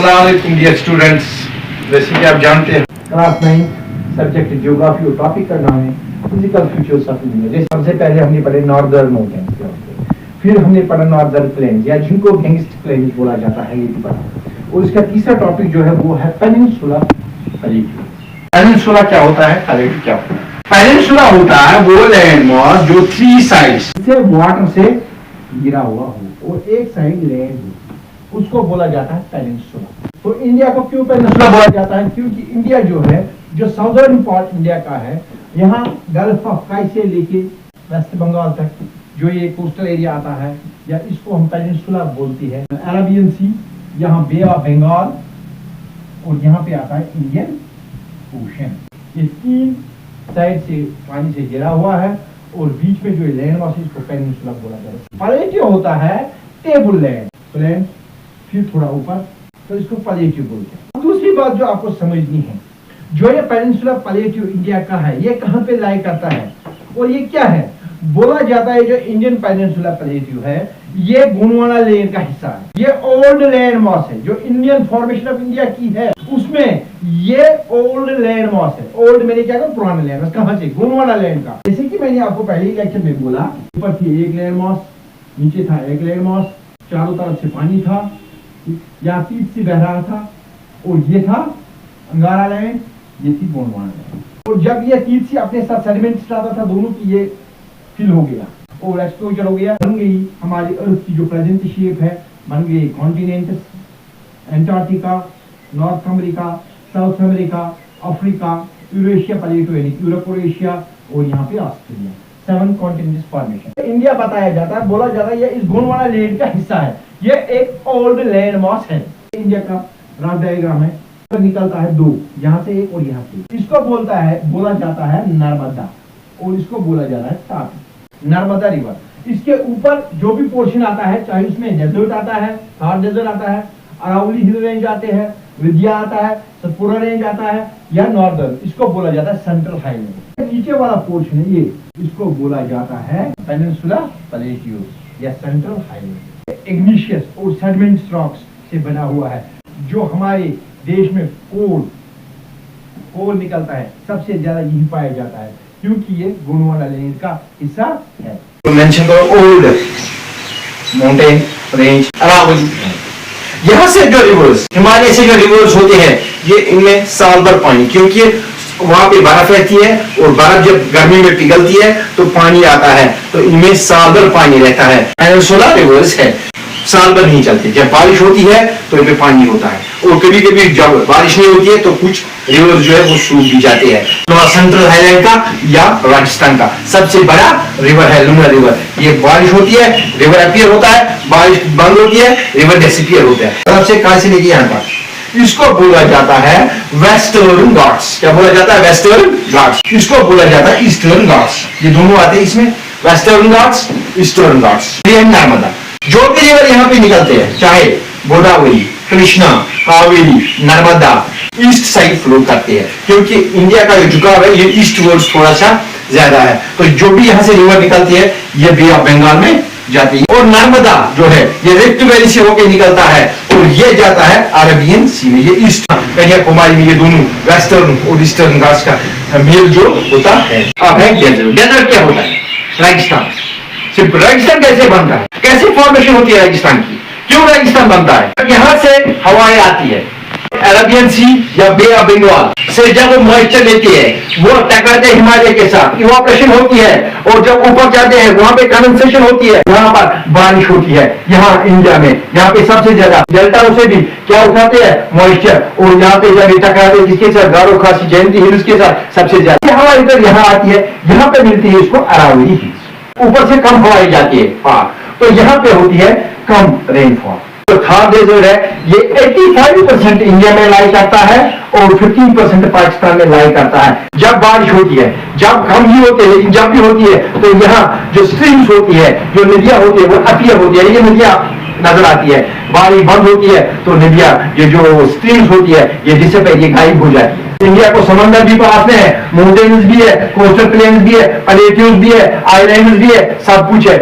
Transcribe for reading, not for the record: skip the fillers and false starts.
अस्सलाम dear students, जैसे कि आप जानते हैं क्लास 9 सब्जेक्ट ज्योग्राफी और टॉपिक का नाम है फिजिकल फीचर्स ऑफ इंडिया। जैसे सबसे पहले हमने पढ़े नॉर्दर्न माउंटेन्स, फिर हमने पढ़ा नॉर्दर्न प्लेन्स या जिनको गैंगस्ट प्लेन्स बोला जाता है, ये भी पढ़ा। और इसका तीसरा टॉपिक जो है वो है पेनिनसुला प्लेट्यू। पेनिनसुला क्या होता है, प्लेट्यू क्या होता है? पेनिनसुला होता है वो लैंड मास जो 3 साइड्स से वाटर से गिरा हुआ हो और एक साइड लैंड हो, उसको बोला जाता है पेनिनसुला। तो इंडिया को क्यों पेनिनसुला बोला जाता है? क्योंकि इंडिया जो है, जो साउदर्न पार्ट इंडिया का है, यहाँ गल्फ ऑफ काई से लेके वेस्ट बंगाल तक जो ये कोस्टल एरिया आता है, या इसको हम पेनिनसुला बोलती है। अरेबियन सी, यहाँ बे ऑफ बंगाल, और यहाँ पे आता है इंडियन ओशन। ये 3 साइड से पानी से घिरा हुआ है और बीच में जो लैंड मास, इसको पेनिनसुला बोला जाता है। प्लेट्यू होता है टेबल लैंड, प्लेन फिर थोड़ा ऊपर, तो इसको प्लेट्यू बोलते हैं। दूसरी बात जो आपको समझनी है, जो ये पेनिनसुला प्लेट्यू इंडिया का है, ये कहाँ पे लाई करता है और ये क्या है? बोला जाता है जो इंडियन पेनिनसुला प्लेट्यू है, ये गोंडवाना लैंड का हिस्सा है। ये ओल्ड लैंड मास है जो इंडियन फॉर्मेशन ऑफ इंडिया की है, उसमें ये ओल्ड लैंड मास है। ओल्ड मैंने क्या कहा? पुराना लैंड मास। कहां से? गोंडवाना लैंड का। जैसे कि मैंने आपको पहले ही लेक्चर में बोला, ऊपर थी एक लैंड मास, नीचे था एक लैंड मास, चारों तरफ से पानी था, यहाँ पीठ से बह रहा था, और ये था अंगारा लैंड, ये थी गोंडवाना लैंड। और जब ये तीर से अपने साथ सेडिमेंट्स लाता था, दोनों की ये फिल हो गया और एक्सपोजर हो गया, बन गई हमारी अर्थ की जो प्रेजेंट शेप है, बन गई continent, Antarctica, North America, South America, Africa, Eurasia plateau यानी यूरोप और एशिया, और यहाँ पे ऑस्ट्रेलिया। 7 continents formation. इंडिया बताया जाता है, बोला जाता है ये इस गोंडवाना लैंड का हिस्सा है, ये एक ओल्ड लैंड मास है। इंडिया का रफ डायग्राम है, निकलता है 2, यहाँ से एक और यहाँ से। इसको बोला जाता है नर्मदा, और इसको बोला जाता है तापी, नर्मदा रिवर। इसके ऊपर जो भी पोर्शन आता है, चाहे उसमें डेजर्ट आता है, थार डेजर्ट आता है, अरावली हिल रेंज आते हैं, विंध्या आता है, सतपुरा रेंज आता है, या नॉर्दर्न, इसको बोला जाता है सेंट्रल हाईलैंड। नीचे वाला पोर्शन है ये, इसको बोला जाता है पेनिनसुला प्लेट्यू या सेंट्रल हाईलैंड। इग्निशियस और सेडिमेंट रॉक्स से बना हुआ है। जो हमारे देश में कोल निकलता है, सबसे ज्यादा यही पाया जाता है, क्योंकि ये गोंडवाना लैंड का हिस्सा है। तो मेंशन करो ओल्ड माउंटेन रेंज अरावली। यहाँ से जो रिवर्स, हिमालय से जो रिवर्स होते हैं, ये इनमें साल भर पानी, क्योंकि वहां पे बर्फ रहती है और बर्फ जब गर्मी में पिघलती है तो पानी आता है, तो इनमें साल भर पानी रहता है। पेनिनसुला रिवर्स है, साल भर नहीं चलते। जब बारिश होती है तो इनमें पानी होता है, और कभी कभी जब बारिश नहीं होती है तो कुछ रिवर जो है वो सूख भी जाते हैं। तो सेंट्रल हाईलैंड का या राजस्थान का सबसे बड़ा रिवर है लुना रिवर। ये बारिश होती है, रिवर अपीयर होता है, बारिश बंद होती है, रिवर डिसअपीयर होता है। तरफ से कहां से लेके यहाँ तक, इसको बोला जाता है वेस्टर्न घाट्स। क्या बोला जाता है? वेस्टर्न घाट्स। इसको बोला जाता है ईस्टर्न घाट्स। ये दोनों आते हैं इसमें, वेस्टर्न घाट्स, ईस्टर्न घाट्स। नर्मदा, जो भी रिवर यहाँ पे निकलते हैं, चाहे Godavari, Krishna, Kaveri, Narmada, east side flow करते हैं, क्योंकि इंडिया का जो झुकाव है ये ईस्ट वर्ड थोड़ा सा ज्यादा है। तो जो भी यहाँ से रिवर निकलती है, ये बे ऑफ बंगाल में जाती है। और नर्मदा जो है ये रिफ्ट वैली से होकर निकलता है और ये जाता है अरेबियन सी में। ये ईस्ट कन्याकुमारी में, ये दोनों वेस्टर्न और ईस्टर्न घाट्स का मेल जो होता है। अब है डेजर्ट। डेजर्ट क्या होता है? रेगिस्तान। सिर्फ रेगिस्तान कैसे बनता है, कैसे फॉर्मेशन होती है रेगिस्तान की, क्यों रेगिस्तान बनता है? यहाँ से हवाएं आती है, अरेबियन सी या बे ऑफ बंगाल से जब वो मॉइस्चर लेती है, वो टकराते हैं हिमालय के साथ, इवापोरेशन होती है, और जब ऊपर जाते हैं वहां पे कंडेंसेशन होती है, वहां पर बारिश होती है। यहाँ इंडिया में यहाँ पे सबसे ज्यादा डेल्टाओं से भी क्या उठाते हैं? मॉइस्चर। और यहाँ पे जब टकराते हैं किसके साथ? गारो खासी जयंती हिल्स के साथ सबसे ज्यादा हवा इधर यहाँ आती है, यहाँ पे मिलती है इसको अरावली हिल्स। ऊपर से कम हवाएं जाती है पार, तो यहाँ पे होती है कम रेनफॉल। तो थार डेजर्ट है, ये 85% इंडिया में लाई करता है और 15% पाकिस्तान में लाई करता है। जब बारिश होती है, जब कम ही होती है, लेकिन जब भी होती है तो यहाँ जो स्ट्रीम्स होती है, जो नदियां होती है, वो अपीयर होती है, ये नदियां नजर आती है। बारिश बंद होती है तो नदियां, ये जो स्ट्रीम्स होती है, ये डिसअपीयर, ये गायब हो जाती है। इंडिया को समंदर भी पास में है, माउंटेन्स भी है, कोस्टल प्लेन्स भी है, प्लेट्यूज भी है, आइलैंड्स भी है, सब कुछ है।